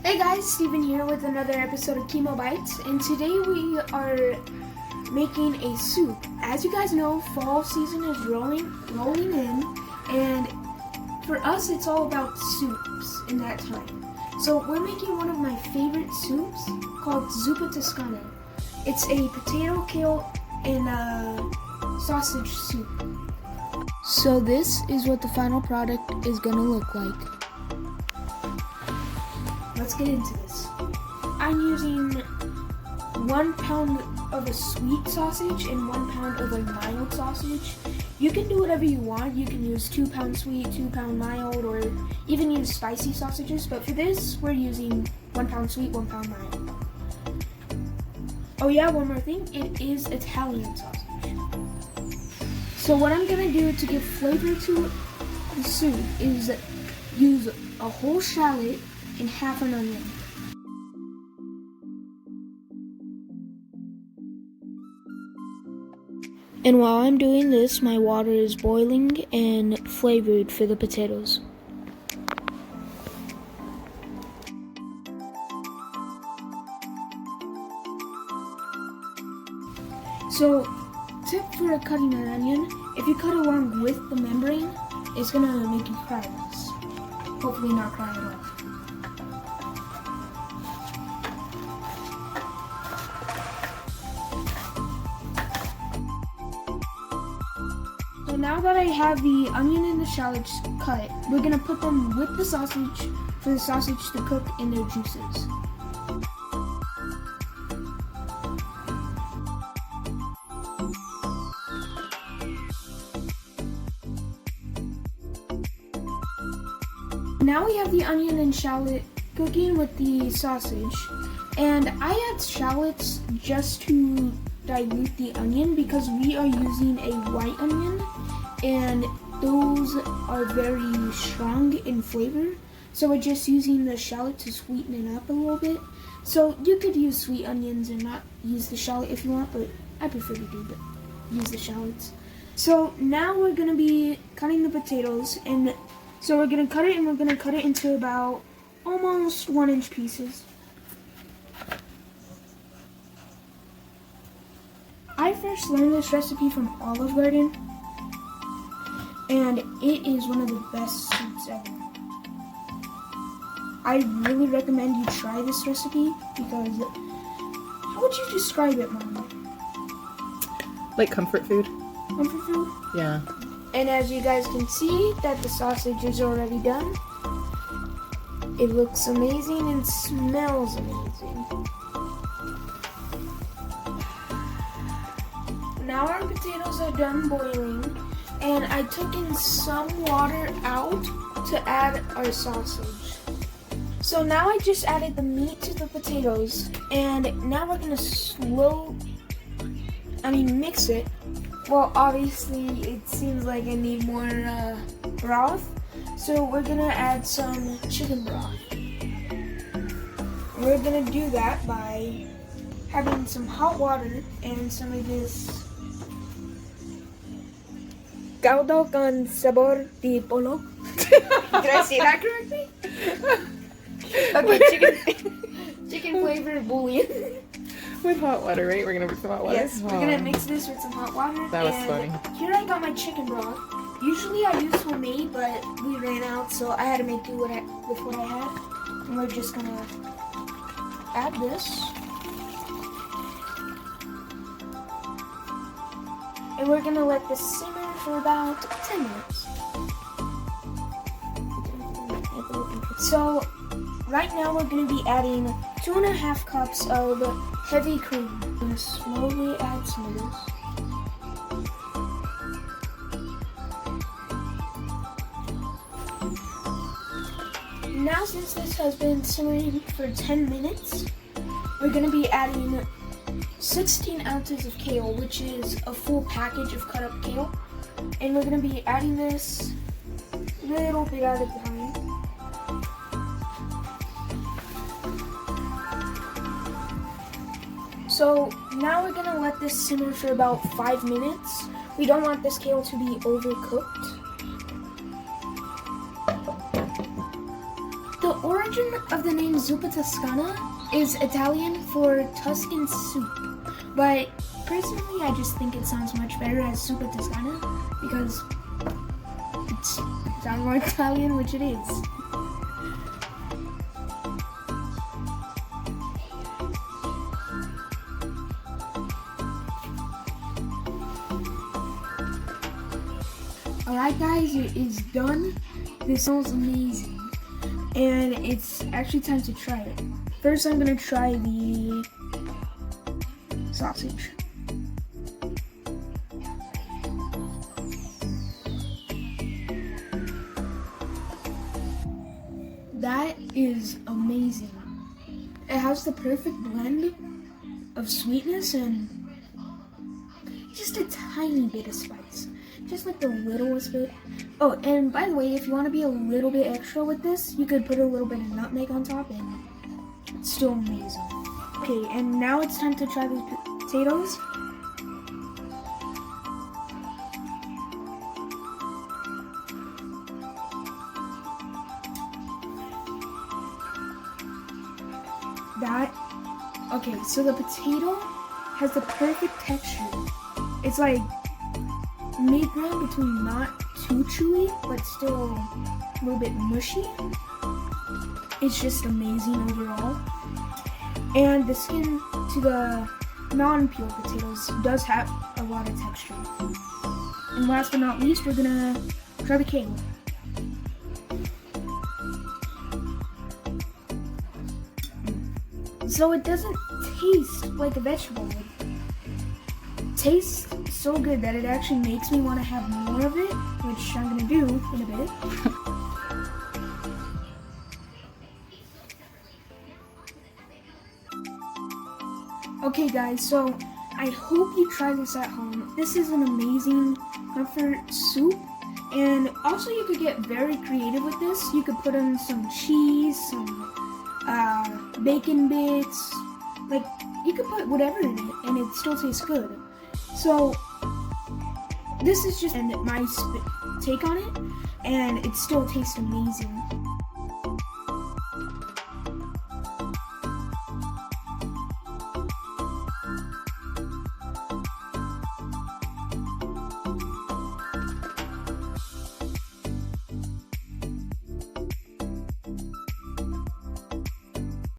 Hey guys, Steven here with another episode of Chemo Bites, and today we are making a soup. As you guys know, fall season is rolling in, and for us it's all about soups in that time. So we're making one of my favorite soups called Zuppa Toscana. It's a potato, kale, and sausage soup. So this is what the final product is gonna look like. Let's get into this. I'm using 1 pound of a sweet sausage and 1 pound of a mild sausage. You can do whatever you want. You can use 2 pound sweet, 2 pound mild, or even use spicy sausages. But for this, we're using 1 pound sweet, 1 pound mild. Oh yeah, one more thing. It is Italian sausage. So what I'm gonna do to give flavor to the soup is use a whole shallot and half an onion. And while I'm doing this, my water is boiling and flavored for the potatoes. So, tip for cutting an onion, if you cut along with the membrane, it's gonna make you cry less. Hopefully not cry at all. So now that I have the onion and the shallots cut, we're gonna put them with the sausage for the sausage to cook in their juices. Now we have the onion and shallot cooking with the sausage, and I add shallots just to dilute the onion because we are using a white onion and those are very strong in flavor, so we're just using the shallot to sweeten it up a little bit. So you could use sweet onions and not use the shallot if you want, but I prefer to use the shallots. So now we're going to be cutting the potatoes, and so we're going to cut it, and we're going to cut it into about almost 1-inch pieces. I first learned this recipe from Olive Garden, and it is one of the best soups ever. I really recommend you try this recipe because, how would you describe it, Mom? Like comfort food? Comfort food? Yeah. And as you guys can see, that the sausage is already done. It looks amazing and smells amazing. Now our potatoes are done boiling, and I took in some water out to add our sausage. So now I just added the meat to the potatoes, and now we're gonna mix it. Well, obviously it seems like I need more broth, so we're gonna add some chicken broth. We're gonna do that by having some hot water and some of this caldo con sabor de pollo. Did I say that correctly? Okay, chicken flavored bouillon. With hot water, right? We're gonna mix some hot water? Yes, we're gonna mix this with some hot water. That was funny. Here I got my chicken broth. Usually I use homemade, but we ran out, so I had to make do with what I had. And we're just gonna add this. And we're gonna let this simmer for about 10 minutes. So, right now we're gonna be adding 2.5 cups of heavy cream. I'm gonna slowly add some of this. Now since this has been simmering for 10 minutes, we're gonna be adding 16 ounces of kale, which is a full package of cut up kale. And we're gonna be adding this little bit at a time. So now we're gonna let this simmer for about 5 minutes. We don't want this kale to be overcooked. The origin of the name Zuppa Toscana is Italian for Tuscan soup, but personally I just think it sounds much better as Zuppa Toscana because it sounds more Italian, which it is. Alright guys, it is done. This smells amazing. And it's actually time to try it. First I'm gonna try the sausage. That is amazing. It has the perfect blend of sweetness and just a tiny bit of spice. Just like the littlest bit. Oh, and by the way, if you want to be a little bit extra with this, you could put a little bit of nutmeg on top and it's still amazing. Okay, and now it's time to try the potatoes. Okay, so the potato has the perfect texture. It's like mid-ground between not too chewy, but still a little bit mushy. It's just amazing overall. And the skin to the non-peeled potatoes does have a lot of texture. And last but not least, we're gonna try the Chemo. So it doesn't taste like a vegetable. It tastes so good that it actually makes me want to have more of it, which I'm gonna do in a bit. Okay guys, so I hope you try this at home. This is an amazing comfort soup, and also you could get very creative with this. You could put in some cheese, some bacon bits, like you could put whatever in it and it still tastes good. So this is just my take on it, and it still tastes amazing.